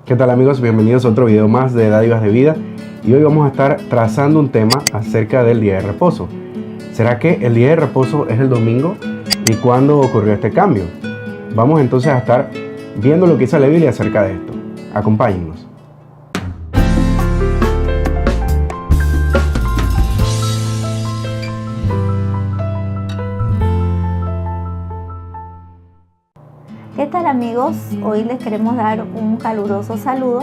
¿Qué tal amigos? Bienvenidos a otro video más de Dádivas de Vida y hoy vamos a estar trazando un tema acerca del día de reposo. ¿Será que el día de reposo es el domingo? ¿Y cuándo ocurrió este cambio? Vamos entonces a estar viendo lo que dice la Biblia acerca de esto. Acompáñennos. ¿Qué tal amigos? Hoy les queremos dar un caluroso saludo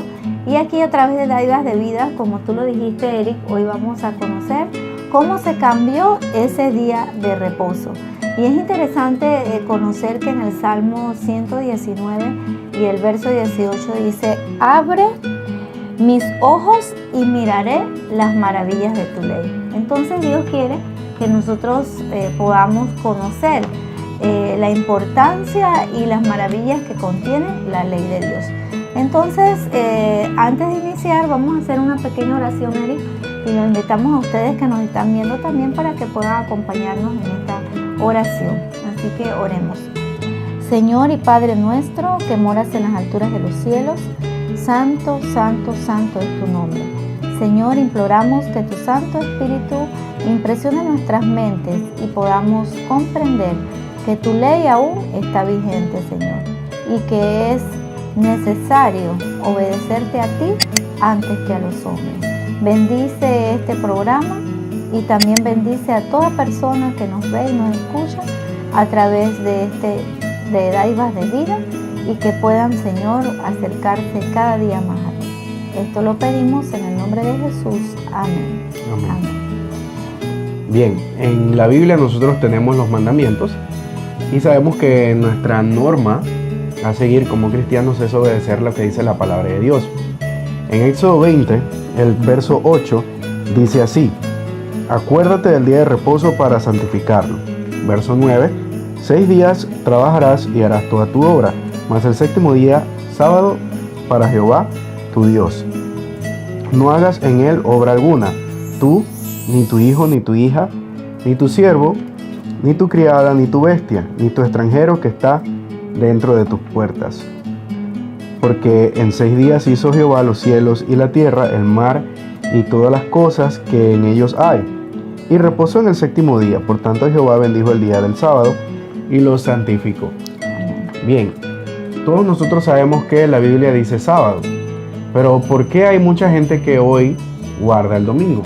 y aquí a través de Dádivas de Vida, como tú lo dijiste Eric, hoy vamos a conocer cómo se cambió ese día de reposo. Y es interesante conocer que en el Salmo 119 y el verso 18 dice: abre mis ojos y miraré las maravillas de tu ley. Entonces Dios quiere que nosotros podamos conocer la importancia y las maravillas que contiene la ley de Dios. Entonces, antes de iniciar, vamos a hacer una pequeña oración, Eric, y los invitamos a ustedes que nos están viendo también para que puedan acompañarnos en esta oración. Así que oremos. Señor y Padre nuestro, que moras en las alturas de los cielos, santo, santo, santo es tu nombre. Señor, imploramos que tu Santo Espíritu impresione nuestras mentes y podamos comprender que tu ley aún está vigente, Señor, y que es necesario obedecerte a ti antes que a los hombres. Bendice este programa y también bendice a toda persona que nos ve y nos escucha a través de Dádivas de Vida y que puedan, Señor, acercarse cada día más a ti. Esto lo pedimos en el nombre de Jesús. Amén. Amén. Amén. Bien, en la Biblia nosotros tenemos los mandamientos y sabemos que nuestra norma a seguir como cristianos es obedecer lo que dice la palabra de Dios. En Éxodo 20, el verso 8, dice así: acuérdate del día de reposo para santificarlo. Verso 9, 6 días trabajarás y harás toda tu obra, mas el séptimo día, sábado, para Jehová tu Dios. No hagas en él obra alguna, tú, ni tu hijo, ni tu hija, ni tu siervo, ni tu criada, ni tu bestia, ni tu extranjero que está dentro de tus puertas. Porque en 6 días hizo Jehová los cielos y la tierra, el mar y todas las cosas que en ellos hay, y reposó en el séptimo día. Por tanto Jehová bendijo el día del sábado y lo santificó. Bien, todos nosotros sabemos que la Biblia dice sábado, pero ¿por qué hay mucha gente que hoy guarda el domingo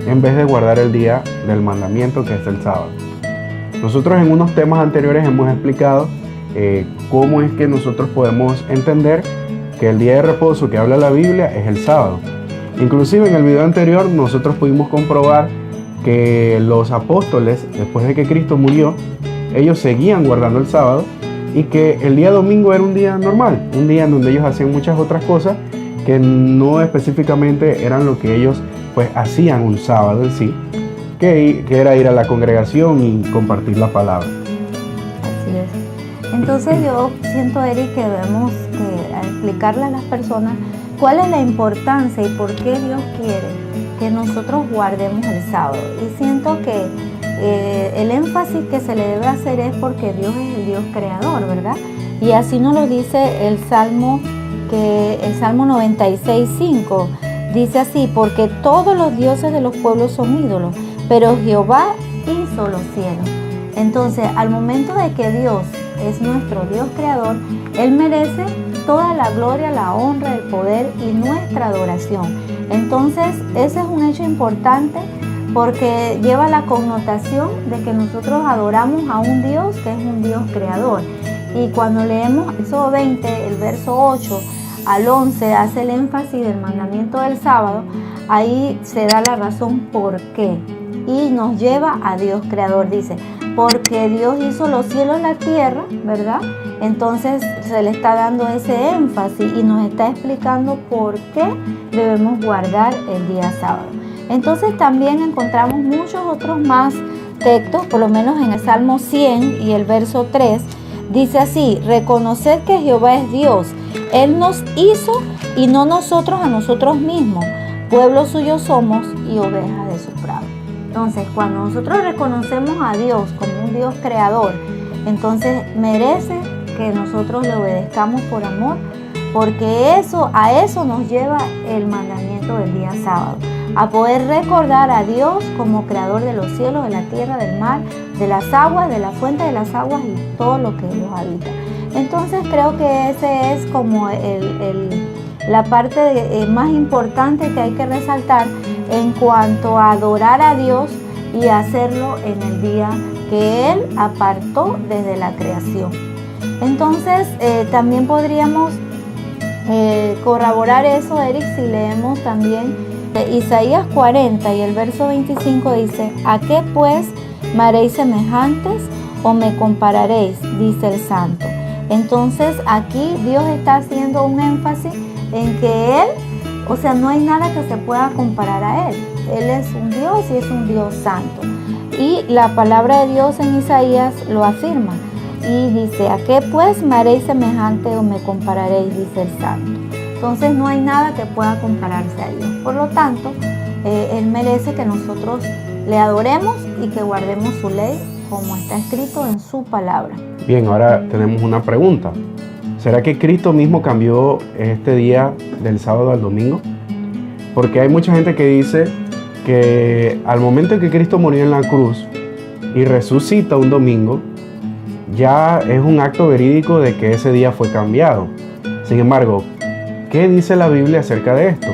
en vez de guardar el día del mandamiento que es el sábado? Nosotros en unos temas anteriores hemos explicado cómo es que nosotros podemos entender que el día de reposo que habla la Biblia es el sábado. Inclusive en el video anterior nosotros pudimos comprobar que los apóstoles, después de que Cristo murió, ellos seguían guardando el sábado y que el día domingo era un día normal, un día en donde ellos hacían muchas otras cosas que no específicamente eran lo que ellos pues hacían un sábado en sí, que era ir a la congregación y compartir la palabra. Así es. Entonces yo siento, Eric, que debemos explicarle a las personas cuál es la importancia y por qué Dios quiere que nosotros guardemos el sábado. Y siento que el énfasis que se le debe hacer es porque Dios es el Dios creador, ¿verdad? Y así nos lo dice el Salmo 96:5. Dice así: porque todos los dioses de los pueblos son ídolos, pero Jehová hizo los cielos. Entonces, al momento de que Dios es nuestro Dios creador, Él merece toda la gloria, la honra, el poder y nuestra adoración. Entonces, ese es un hecho importante porque lleva la connotación de que nosotros adoramos a un Dios que es un Dios creador. Y cuando leemos Éxodo 20, el verso 8 al 11, hace el énfasis del mandamiento del sábado, ahí se da la razón por qué. Y nos lleva a Dios creador, dice, porque Dios hizo los cielos y la tierra, ¿verdad? Entonces se le está dando ese énfasis y nos está explicando por qué debemos guardar el día sábado. Entonces también encontramos muchos otros más textos, por lo menos en el Salmo 100 y el verso 3, dice así: reconocer que Jehová es Dios, Él nos hizo y no nosotros a nosotros mismos, pueblo suyo somos y ovejas de su prado. Entonces, cuando nosotros reconocemos a Dios como un Dios creador, entonces merece que nosotros le obedezcamos por amor, porque a eso nos lleva el mandamiento del día sábado, a poder recordar a Dios como creador de los cielos, de la tierra, del mar, de las aguas, de la fuente de las aguas y todo lo que los habita. Entonces creo que ese es como la parte más importante que hay que resaltar en cuanto a adorar a Dios y hacerlo en el día que Él apartó desde la creación. Entonces también podríamos corroborar eso, Eric, si leemos también Isaías 40 y el verso 25 dice: ¿a qué pues me haréis semejantes o me compararéis? Dice el Santo. Entonces aquí Dios está haciendo un énfasis en que Él, o sea, no hay nada que se pueda comparar a Él. Él es un Dios y es un Dios santo. Y la palabra de Dios en Isaías lo afirma. Y dice: ¿a qué pues me haréis semejante o me compararéis? Dice el Santo. Entonces no hay nada que pueda compararse a Dios. Por lo tanto, Él merece que nosotros le adoremos y que guardemos su ley como está escrito en su palabra. Bien, ahora tenemos una pregunta. ¿Será que Cristo mismo cambió este día del sábado al domingo? Porque hay mucha gente que dice que al momento en que Cristo murió en la cruz y resucita un domingo, ya es un acto verídico de que ese día fue cambiado. Sin embargo, ¿qué dice la Biblia acerca de esto?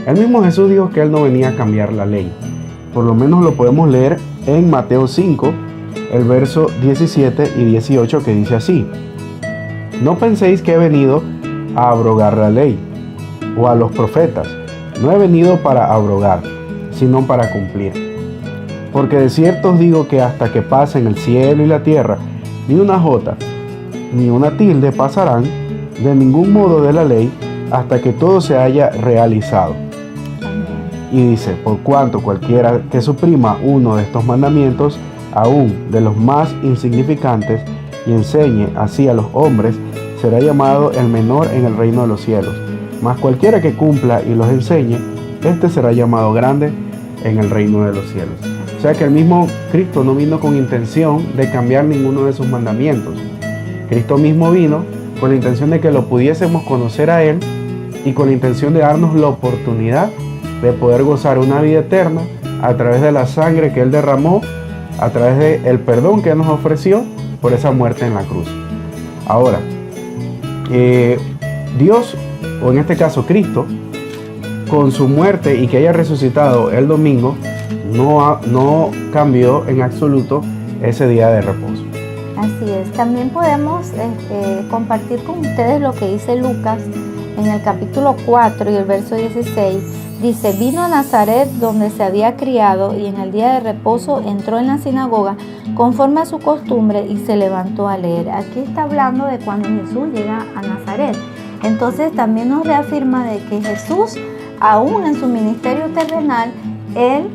El mismo Jesús dijo que Él no venía a cambiar la ley. Por lo menos lo podemos leer en Mateo 5, el verso 17 y 18, que dice así: no penséis que he venido a abrogar la ley o a los profetas. No he venido para abrogar, sino para cumplir. Porque de cierto os digo que hasta que pasen el cielo y la tierra, ni una jota, ni una tilde pasarán de ningún modo de la ley hasta que todo se haya realizado. Y dice: por cuanto cualquiera que suprima uno de estos mandamientos, aún de los más insignificantes, y enseñe así a los hombres, será llamado el menor en el reino de los cielos. Mas cualquiera que cumpla y los enseñe, este será llamado grande en el reino de los cielos. O sea que el mismo Cristo no vino con intención de cambiar ninguno de sus mandamientos. Cristo mismo vino con la intención de que lo pudiésemos conocer a Él y con la intención de darnos la oportunidad de poder gozar una vida eterna a través de la sangre que Él derramó, a través del perdón que Él nos ofreció por esa muerte en la cruz. Ahora, Dios, o en este caso Cristo, con su muerte y que haya resucitado el domingo, no cambió en absoluto ese día de reposo. Así es. También podemos compartir con ustedes lo que dice Lucas en el capítulo 4 y el verso 16. Dice: vino a Nazaret, donde se había criado, y en el día de reposo entró en la sinagoga conforme a su costumbre y se levantó a leer. Aquí está hablando de cuando Jesús llega a Nazaret. Entonces también nos reafirma de que Jesús, aún en su ministerio terrenal, Él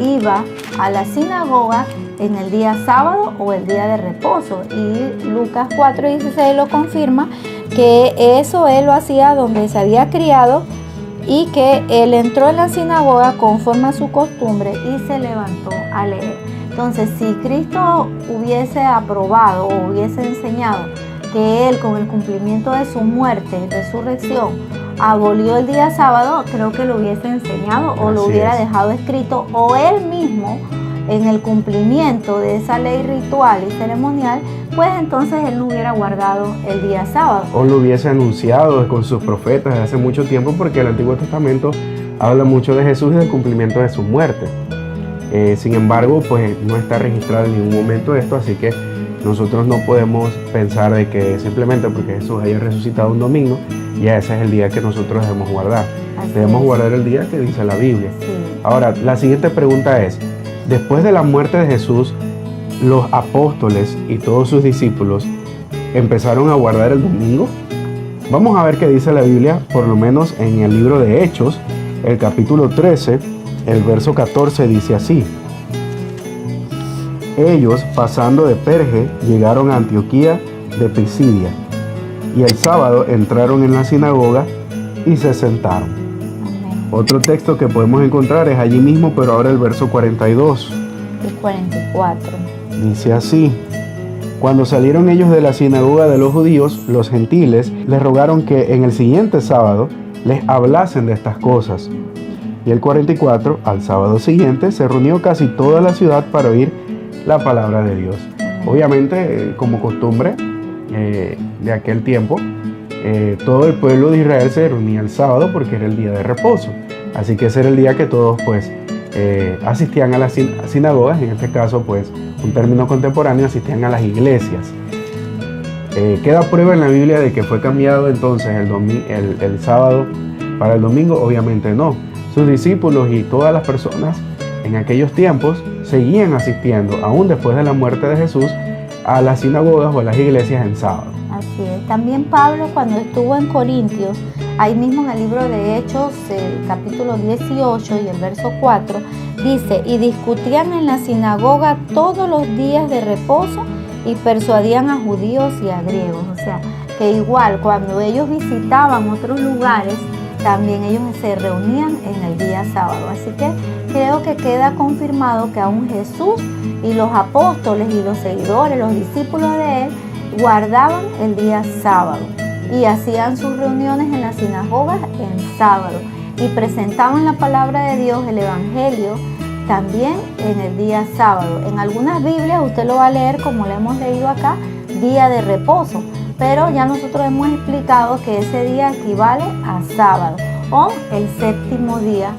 iba a la sinagoga en el día sábado o el día de reposo. Y Lucas 4:16 lo confirma, que eso Él lo hacía donde se había criado y que Él entró en la sinagoga conforme a su costumbre y se levantó a leer. Entonces, si Cristo hubiese aprobado o hubiese enseñado que Él, con el cumplimiento de su muerte y resurrección, abolió el día sábado, creo que lo hubiese enseñado o lo hubiera dejado escrito, o Él mismo, en el cumplimiento de esa ley ritual y ceremonial, pues entonces Él no hubiera guardado el día sábado. O lo hubiese anunciado con sus profetas desde hace mucho tiempo, porque el Antiguo Testamento habla mucho de Jesús y del cumplimiento de su muerte. Sin embargo, pues no está registrado en ningún momento esto, así que nosotros no podemos pensar de que simplemente porque Jesús haya resucitado un domingo, ya ese es el día que nosotros debemos guardar. Debemos guardar el día que dice la Biblia. Sí. Ahora, la siguiente pregunta es: después de la muerte de Jesús, los apóstoles y todos sus discípulos empezaron a guardar el domingo. Vamos a ver qué dice la Biblia, por lo menos en el libro de Hechos, el capítulo 13, el verso 14 dice así: ellos, pasando de Perge, llegaron a Antioquía de Pisidia, y el sábado entraron en la sinagoga y se sentaron. Amén. Otro texto que podemos encontrar es allí mismo, pero ahora el verso 42 y 44. dice así: Cuando salieron ellos de la sinagoga de los judíos, los gentiles les rogaron que en el siguiente sábado les hablasen de estas cosas. Y el 44, al sábado siguiente, se reunió casi toda la ciudad para oír la palabra de Dios. Obviamente, como costumbre de aquel tiempo, todo el pueblo de Israel se reunía el sábado porque era el día de reposo. Así que ese era el día que todos asistían a las sinagogas, en este caso un término contemporáneo, asistían a las iglesias. Queda prueba en la Biblia de que fue cambiado entonces el sábado para el domingo. Obviamente no. Sus discípulos y todas las personas en aquellos tiempos seguían asistiendo, aún después de la muerte de Jesús, a las sinagogas o a las iglesias en sábado. Así es. También Pablo, cuando estuvo en Corintios, ahí mismo en el libro de Hechos, el capítulo 18 y el verso 4, dice: y discutían en la sinagoga todos los días de reposo y persuadían a judíos y a griegos. O sea, que igual cuando ellos visitaban otros lugares, también ellos se reunían en el día sábado. Así que creo que queda confirmado que aún Jesús y los apóstoles y los seguidores, los discípulos de él, guardaban el día sábado y hacían sus reuniones en las sinagogas en sábado y presentaban la palabra de Dios, el evangelio, también en el día sábado. En algunas Biblias usted lo va a leer, como lo hemos leído acá, día de reposo, pero ya nosotros hemos explicado que ese día equivale a sábado o el séptimo día,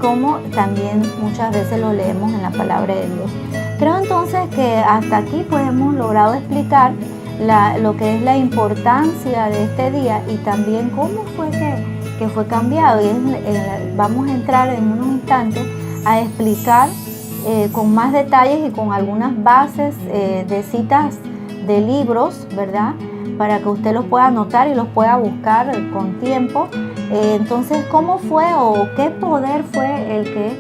como también muchas veces lo leemos en la palabra de Dios. Creo entonces que hasta aquí hemos logrado explicar lo que es la importancia de este día y también cómo fue que fue cambiado. Y vamos a entrar en unos instantes a explicar con más detalles y con algunas bases de citas de libros, ¿verdad? Para que usted los pueda anotar y los pueda buscar con tiempo. Entonces, ¿cómo fue o qué poder fue el que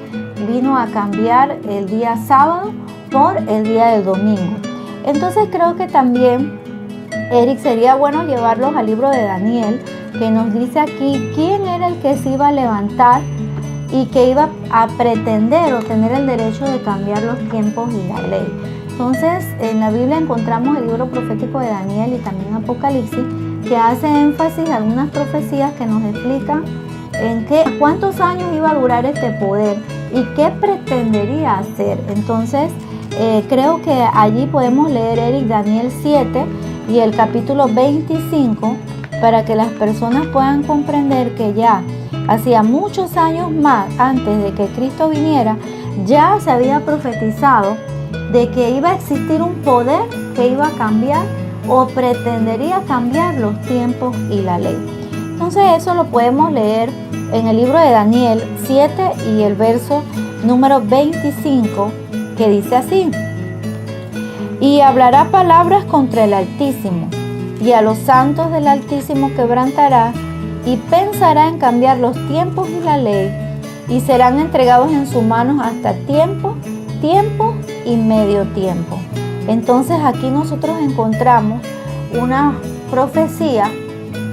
vino a cambiar el día sábado por el día del domingo? Entonces, creo que también, Eric, sería bueno llevarlos al libro de Daniel, que nos dice aquí quién era el que se iba a levantar y que iba a pretender o tener el derecho de cambiar los tiempos y la ley. Entonces, en la Biblia encontramos el libro profético de Daniel y también Apocalipsis, que hace énfasis a algunas profecías que nos explican cuántos años iba a durar este poder y qué pretendería hacer. Entonces, creo que allí podemos leer, Eric, Daniel 7 y el capítulo 25, para que las personas puedan comprender que ya hacía muchos años más antes de que Cristo viniera, ya se había profetizado de que iba a existir un poder que iba a cambiar o pretendería cambiar los tiempos y la ley. Entonces eso lo podemos leer en el libro de Daniel 7 y el verso número 25, que dice así: y hablará palabras contra el Altísimo, y a los santos del Altísimo quebrantará, y pensará en cambiar los tiempos y la ley, y serán entregados en sus manos hasta tiempo y medio tiempo. Entonces aquí nosotros encontramos una profecía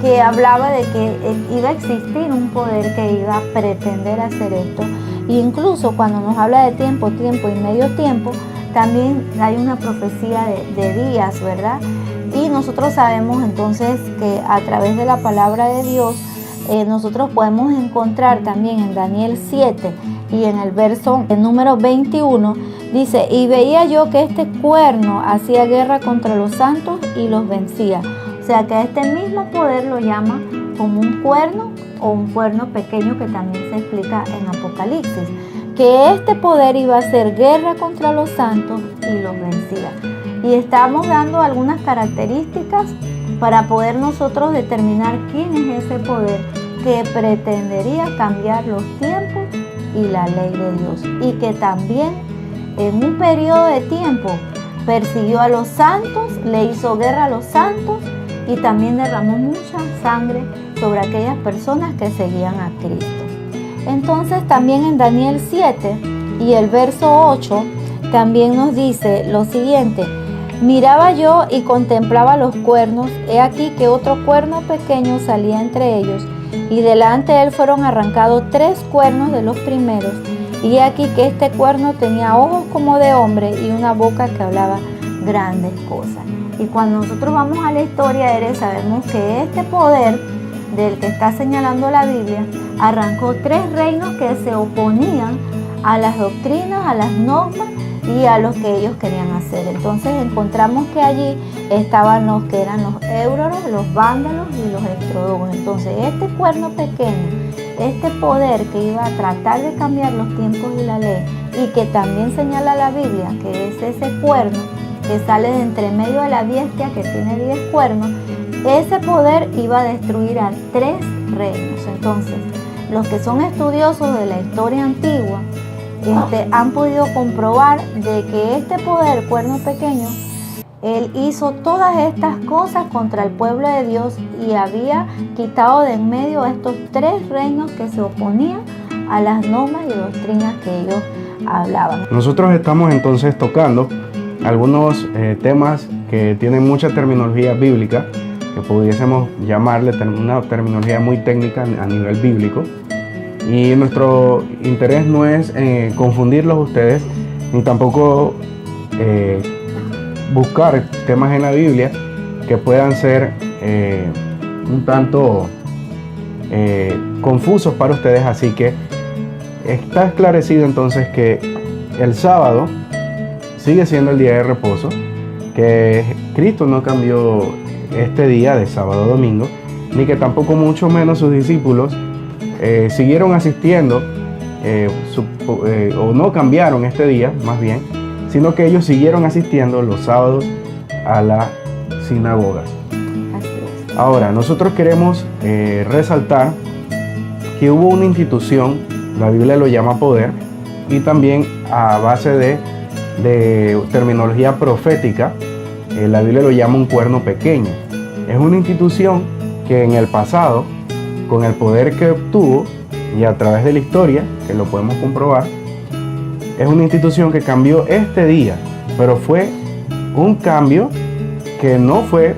que hablaba de que iba a existir un poder que iba a pretender hacer esto. E incluso cuando nos habla de tiempo y medio tiempo, también hay una profecía de días, ¿verdad? Y nosotros sabemos entonces que a través de la palabra de Dios, nosotros podemos encontrar también en Daniel 7 y en el verso número 21, dice: y veía yo que este cuerno hacía guerra contra los santos y los vencía. O sea que este mismo poder lo llama como un cuerno o un cuerno pequeño, que también se explica en Apocalipsis, que este poder iba a hacer guerra contra los santos y los vencía. Y estamos dando algunas características para poder nosotros determinar quién es ese poder que pretendería cambiar los tiempos y la ley de Dios, y que también en un periodo de tiempo persiguió a los santos, le hizo guerra a los santos y también derramó mucha sangre sobre aquellas personas que seguían a Cristo. Entonces también en Daniel 7 y el verso 8 también nos dice lo siguiente: miraba yo y contemplaba los cuernos, he aquí que otro cuerno pequeño salía entre ellos, y delante de él fueron arrancados 3 cuernos de los primeros, y he aquí que este cuerno tenía ojos como de hombre y una boca que hablaba grandes cosas. Y cuando nosotros vamos a la historia, sabemos que este poder del que está señalando la Biblia arrancó 3 reinos que se oponían a las doctrinas, a las normas y a lo que ellos querían hacer. Entonces encontramos que allí estaban los que eran los éuroros, los vándalos y los estrogos. Entonces este cuerno pequeño, este poder que iba a tratar de cambiar los tiempos y la ley, y que también señala la Biblia que es ese cuerno que sale de entre medio de la bestia que tiene 10 cuernos, ese poder iba a destruir a 3 reinos. Entonces los que son estudiosos de la historia antigua han podido comprobar de que este poder, cuerno pequeño, él hizo todas estas cosas contra el pueblo de Dios y había quitado de en medio a estos 3 reinos que se oponían a las normas y doctrinas que ellos hablaban. Nosotros estamos entonces tocando algunos temas que tienen mucha terminología bíblica, que pudiésemos llamarle una terminología muy técnica a nivel bíblico. Y nuestro interés no es confundirlos a ustedes, ni tampoco buscar temas en la Biblia que puedan ser un tanto confusos para ustedes. Así que está esclarecido entonces que el sábado sigue siendo el día de reposo, que Cristo no cambió este día de sábado a domingo, ni que tampoco mucho menos sus discípulos siguieron asistiendo o no cambiaron este día, más bien, sino que ellos siguieron asistiendo los sábados a las sinagogas. Ahora, nosotros queremos resaltar que hubo una institución, la Biblia lo llama poder, y también a base de terminología profética, la Biblia lo llama un cuerno pequeño. Es una institución que en el pasado, con el poder que obtuvo y a través de la historia, que lo podemos comprobar, es una institución que cambió este día, pero fue un cambio que no fue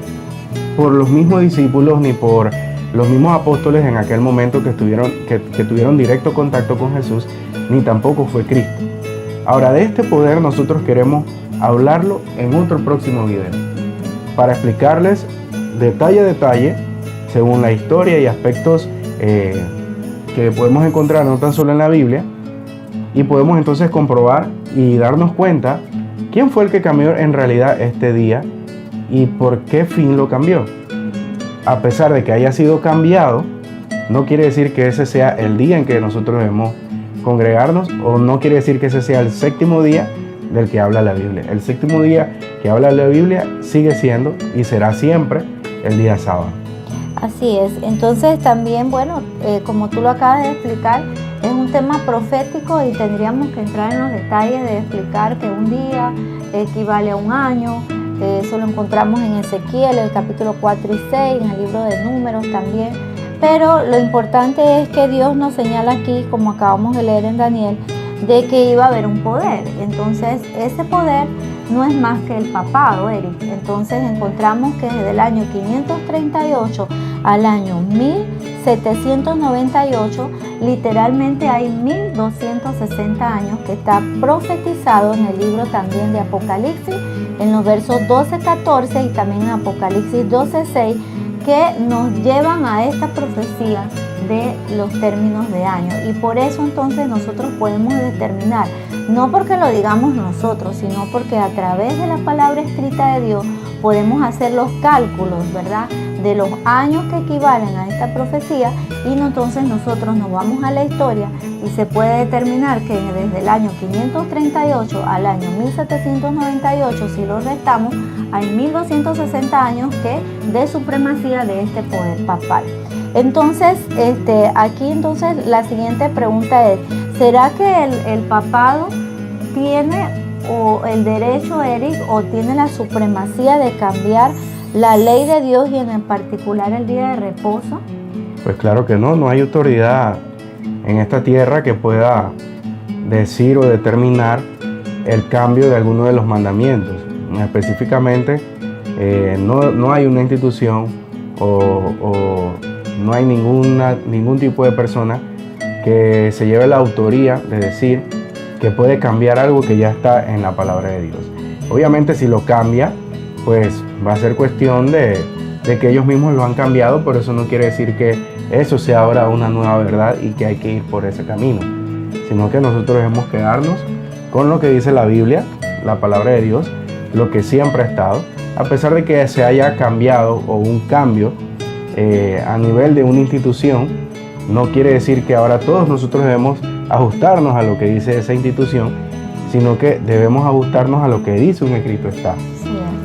por los mismos discípulos ni por los mismos apóstoles en aquel momento que tuvieron directo contacto con Jesús, ni tampoco fue Cristo. Ahora, de este poder nosotros queremos hablarlo en otro próximo video, para explicarles detalle a detalle, según la historia y aspectos que podemos encontrar no tan solo en la Biblia, y podemos entonces comprobar y darnos cuenta quién fue el que cambió en realidad este día y por qué fin lo cambió. A pesar de que haya sido cambiado, no quiere decir que ese sea el día en que nosotros debemos congregarnos, o no quiere decir que ese sea el séptimo día del que habla la Biblia. El séptimo día que habla la Biblia sigue siendo y será siempre el día sábado. Así es. Entonces también, bueno, como tú lo acabas de explicar, es un tema profético y tendríamos que entrar en los detalles de explicar que un día equivale a un año. Eso lo encontramos en Ezequiel, el capítulo 4 y 6, en el libro de Números también. Pero lo importante es que Dios nos señala aquí, como acabamos de leer en Daniel, de que iba a haber un poder. Entonces ese poder no es más que el papado, Eric. Entonces encontramos que desde el año 538 al año 1798, literalmente hay 1260 años que está profetizado en el libro también de Apocalipsis, en los versos 12-14 y también en Apocalipsis 12-6, que nos llevan a esta profecía de los términos de año. Y por eso entonces nosotros podemos determinar, no porque lo digamos nosotros, sino porque a través de la palabra escrita de Dios podemos hacer los cálculos, ¿verdad?, de los años que equivalen a esta profecía, y entonces nosotros nos vamos a la historia y se puede determinar que desde el año 538 al año 1798, si lo restamos, hay 1260 años de supremacía de este poder papal. Entonces, aquí entonces la siguiente pregunta es, ¿será que el papado tiene el derecho, Eric, o tiene la supremacía de cambiar la ley de Dios y en particular el día de reposo? Pues claro que no hay autoridad en esta tierra que pueda decir o determinar el cambio de alguno de los mandamientos. Específicamente, no hay una institución o no hay ningún tipo de persona que se lleve la autoría de decir que puede cambiar algo que ya está en la palabra de Dios. Obviamente, si lo cambia, pues va a ser cuestión de que ellos mismos lo han cambiado, pero eso no quiere decir que eso sea ahora una nueva verdad y que hay que ir por ese camino, sino que nosotros debemos quedarnos con lo que dice la Biblia, la palabra de Dios, lo que siempre ha estado, a pesar de que se haya cambiado o un cambio a nivel de una institución, no quiere decir que ahora todos nosotros debemos ajustarnos a lo que dice esa institución, sino que debemos ajustarnos a lo que dice un escrito está.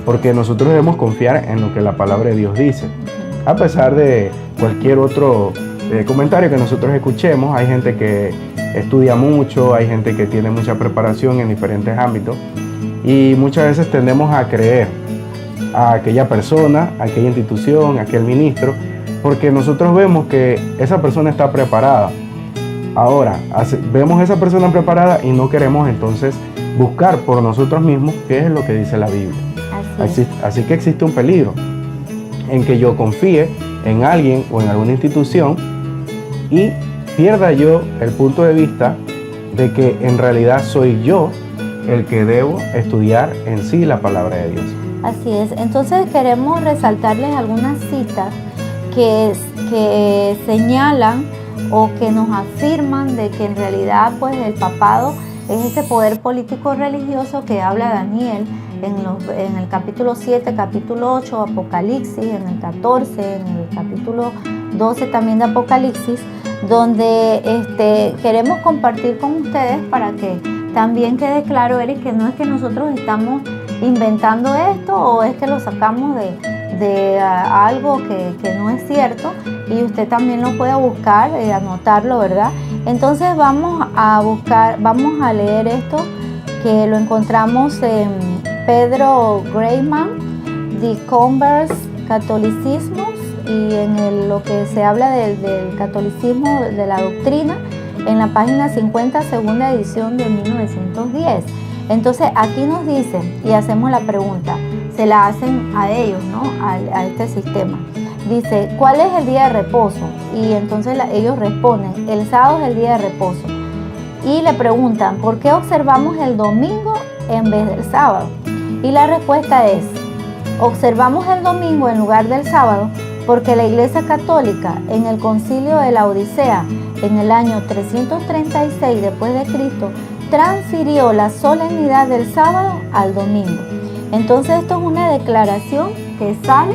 Porque nosotros debemos confiar en lo que la palabra de Dios dice. A pesar de cualquier otro comentario que nosotros escuchemos, hay gente que estudia mucho, hay gente que tiene mucha preparación en diferentes ámbitos y muchas veces tendemos a creer a aquella persona, a aquella institución, a aquel ministro, porque nosotros vemos que esa persona está preparada. Ahora, vemos a esa persona preparada y no queremos entonces buscar por nosotros mismos qué es lo que dice la Biblia. Así que existe un peligro en que yo confíe en alguien o en alguna institución y pierda yo el punto de vista de que en realidad soy yo el que debo estudiar en sí la palabra de Dios. Así es. Entonces queremos resaltarles algunas citas que señalan o que nos afirman de que en realidad pues el papado es ese poder político religioso que habla Daniel en el capítulo 7, capítulo 8, Apocalipsis, en el 14, en el capítulo 12 también de Apocalipsis, donde queremos compartir con ustedes para que también quede claro, Eric, que no es que nosotros estamos inventando esto o es que lo sacamos de algo que no es cierto, y usted también lo puede buscar, anotarlo, ¿verdad? Entonces vamos a leer esto, que lo encontramos en Pedro Grayman, The Converse Catolicismos, y en lo que se habla del catolicismo, de la doctrina, en la página 50, segunda edición de 1910. Entonces aquí nos dicen, y hacemos la pregunta, se la hacen a ellos, ¿no? A este sistema. Dice, ¿cuál es el día de reposo? Y entonces ellos responden, el sábado es el día de reposo. Y le preguntan, ¿por qué observamos el domingo en vez del sábado? Y la respuesta es, observamos el domingo en lugar del sábado porque la Iglesia Católica en el Concilio de la Odisea en el año 336 después de Cristo transfirió la solemnidad del sábado al domingo. Entonces esto es una declaración que sale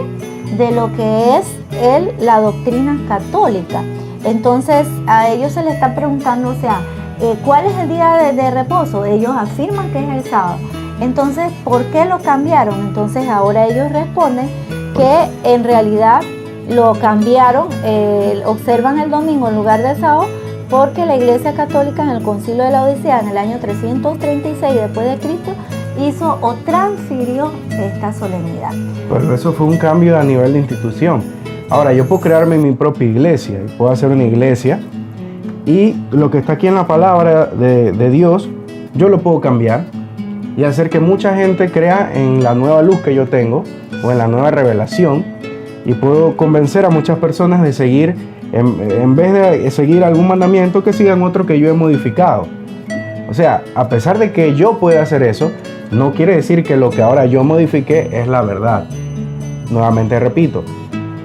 de lo que es la doctrina católica. Entonces a ellos se les está preguntando, o sea, ¿cuál es el día de reposo? Ellos afirman que es el sábado. Entonces, ¿por qué lo cambiaron? Entonces ahora ellos responden que en realidad lo cambiaron, observan el domingo en lugar del sábado, porque la Iglesia Católica en el Concilio de la Odisea en el año 336 después de Cristo hizo o transfirió esta solemnidad. Pero eso fue un cambio a nivel de institución. Ahora, yo puedo crearme mi propia iglesia y puedo hacer una iglesia, y lo que está aquí en la palabra de Dios, yo lo puedo cambiar y hacer que mucha gente crea en la nueva luz que yo tengo o en la nueva revelación, y puedo convencer a muchas personas de seguir, en vez de seguir algún mandamiento, que sigan otro que yo he modificado. O sea, a pesar de que yo pueda hacer eso, no quiere decir que lo que ahora yo modifiqué es la verdad. Nuevamente repito,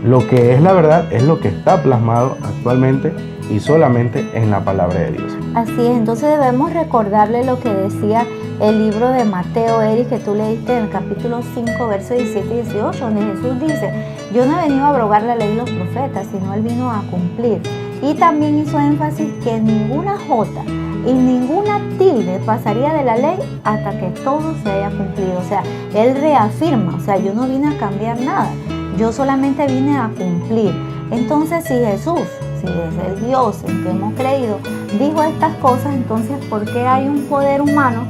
lo que es la verdad es lo que está plasmado actualmente y solamente en la palabra de Dios. Así es, entonces debemos recordarle lo que decía el libro de Mateo, Eric, que tú leíste en el capítulo 5, versos 17 y 18, donde Jesús dice, yo no he venido a abrogar la ley y los profetas, sino Él vino a cumplir. Y también hizo énfasis que ninguna jota y ninguna tilde pasaría de la ley hasta que todo se haya cumplido. O sea, Él reafirma, o sea, yo no vine a cambiar nada, yo solamente vine a cumplir. Entonces, si Jesús, si es el Dios en que hemos creído, dijo estas cosas, entonces, ¿por qué hay un poder humano,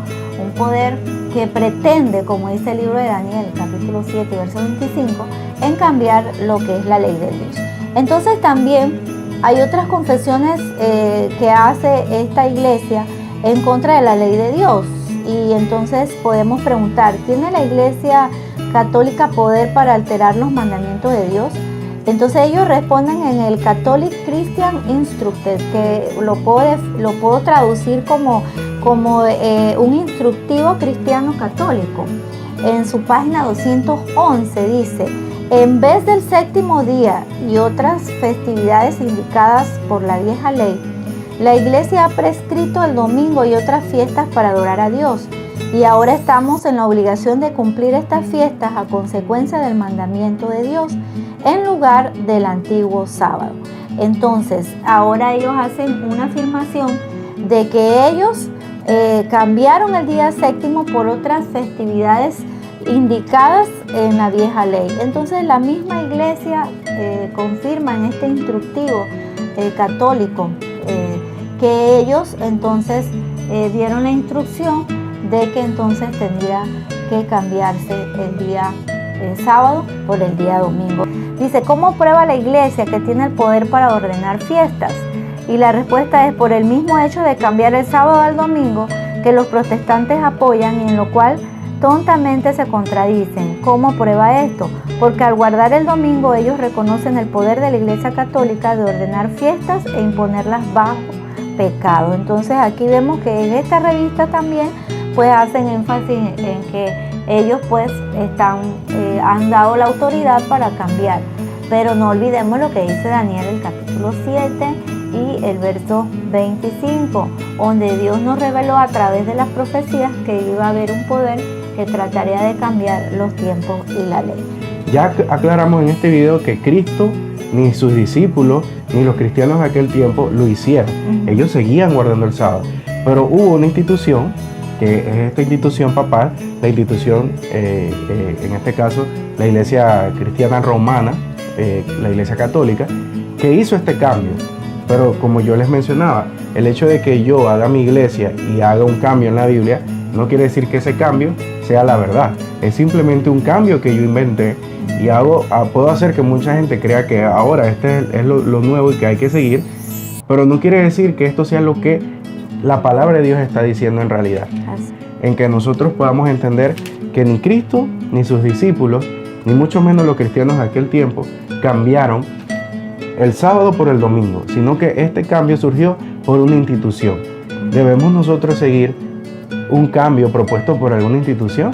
un poder que pretende, como dice el libro de Daniel, capítulo 7, verso 25, en cambiar lo que es la ley de Dios? Entonces también hay otras confesiones que hace esta iglesia en contra de la ley de Dios, y entonces podemos preguntar, ¿tiene la Iglesia Católica poder para alterar los mandamientos de Dios? Entonces ellos responden en el Catholic Christian Instructed, que lo puedo traducir como un instructivo cristiano católico. en su página 211 dice: en vez del séptimo día y otras festividades indicadas por la vieja ley, la Iglesia ha prescrito el domingo y otras fiestas para adorar a Dios. Y ahora estamos en la obligación de cumplir estas fiestas a consecuencia del mandamiento de Dios, en lugar del antiguo sábado. Entonces, ahora ellos hacen una afirmación de que ellos cambiaron el día séptimo por otras festividades indicadas en la vieja ley. Entonces, la misma Iglesia confirma en este instructivo católico que ellos entonces dieron la instrucción de que entonces tendría que cambiarse el día sábado por el día domingo. Dice: ¿cómo prueba la Iglesia que tiene el poder para ordenar fiestas? Y la respuesta es por el mismo hecho de cambiar el sábado al domingo, que los protestantes apoyan y en lo cual tontamente se contradicen. ¿Cómo prueba esto? Porque al guardar el domingo ellos reconocen el poder de la Iglesia Católica de ordenar fiestas e imponerlas bajo pecado. Entonces aquí vemos que en esta revista también pues hacen énfasis en que ellos pues han dado la autoridad para cambiar. Pero no olvidemos lo que dice Daniel, el capítulo 7 y el verso 25, donde Dios nos reveló a través de las profecías que iba a haber un poder que trataría de cambiar los tiempos y la ley. Ya aclaramos en este video que Cristo, ni sus discípulos, ni los cristianos de aquel tiempo lo hicieron. Ellos seguían guardando el sábado. Pero hubo una institución, que es esta institución papal, la institución, en este caso, la Iglesia Cristiana Romana, la Iglesia Católica, que hizo este cambio. Pero como yo les mencionaba, el hecho de que yo haga mi iglesia y haga un cambio en la Biblia, no quiere decir que ese cambio sea la verdad. Es simplemente un cambio que yo inventé y puedo hacer que mucha gente crea que ahora este es lo nuevo y que hay que seguir, pero no quiere decir que esto sea lo que la palabra de Dios está diciendo en realidad. En que nosotros podamos entender que ni Cristo, ni sus discípulos, ni mucho menos los cristianos de aquel tiempo, cambiaron el sábado por el domingo, sino que este cambio surgió por una institución. ¿Debemos nosotros seguir un cambio propuesto por alguna institución?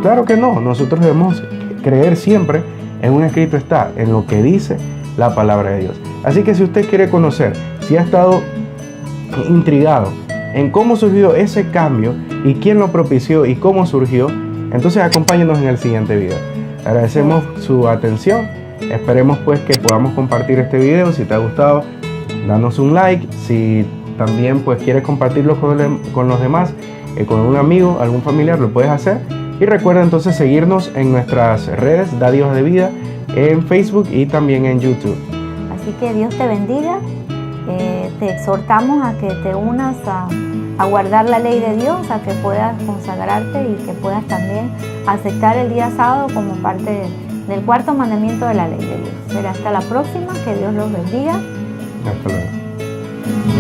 Claro que no. Nosotros debemos creer siempre en un escrito está, en lo que dice la palabra de Dios. Así que si usted quiere conocer, si ha estado intrigado en cómo surgió ese cambio y quién lo propició y cómo surgió, entonces acompáñenos en el siguiente video. Agradecemos su atención. Esperemos pues que podamos compartir este video. Si te ha gustado, danos un like. Si también pues quieres compartirlo con los demás, con un amigo, algún familiar, lo puedes hacer. Y recuerda entonces seguirnos en nuestras redes Dádivas de Vida, en Facebook y también en YouTube. Así que Dios te bendiga. Te exhortamos a que te unas a guardar la ley de Dios, a que puedas consagrarte y que puedas también aceptar el día sábado como parte del cuarto mandamiento de la ley de Dios. Será hasta la próxima. Que Dios los bendiga. Hasta luego.